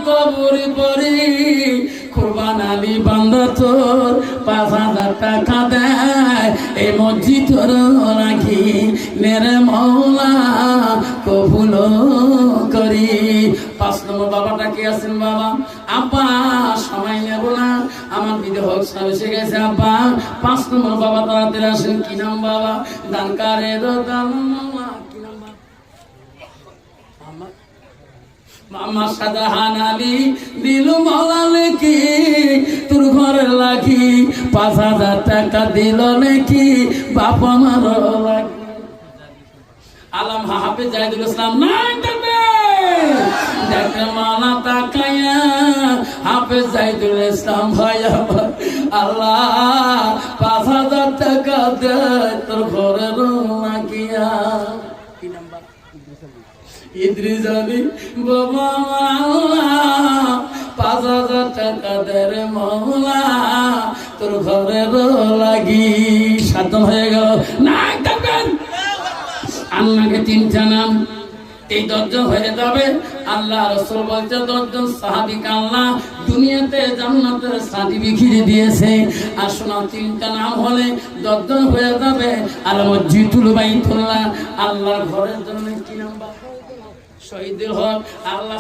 কবরে পড়ি কুরবান আলী বান্দা তোর 5,000 টাকা দেয় এই মসজিদ রাখি মেরে মৌলা কবুল করি। 5 নম্বর বাবাটা কি আছেন বাবা? আব্বা সময় নেব না, আমার বিদেহ এসে গেছে। আব্বা 5 নম্বর বাবা তাড়াতাড়ি আসেন। কি নাম বাবা? দানকারের দান কি নাম বাবা? মামা শাহজাহান আলী দিল মাওলা লেখি তোর ঘরে লাগি 5,000 টাকা দিল নাকি বাপ আমার লাগি। আলম হাফেজ জাহিদুল ইসলাম নাই তবে দেখে মালা তাকায়া হাফেজ জাহিদুল ইসলাম ভাই আল্লাহ 5,000 টাকা দে তোর ঘরে লাগিয়া। কি নাম্বার? ইদ্রিস আলী বাবা 5,000 টাকা দে রে মৌলা তোর ঘরে লাগি। 7 হয়ে গেল না দেখবেন আল্লাহকে 3টা নাম এই 10 জন হয়ে যাবে। আল্লাহ রাসূল বলছে 10 জন সাহাবীকে আল্লাহ দুনিয়াতে জান্নাতের সার্টিফিকেট দিয়েছে। আর শোনা 3টা নাম হলে 10 জন হয়ে যাবে। আল মসজিদুল বাইতুল্লাহ আল্লাহর ঘরের জন্য কি নাম? শহীদুল হক আল্লাহ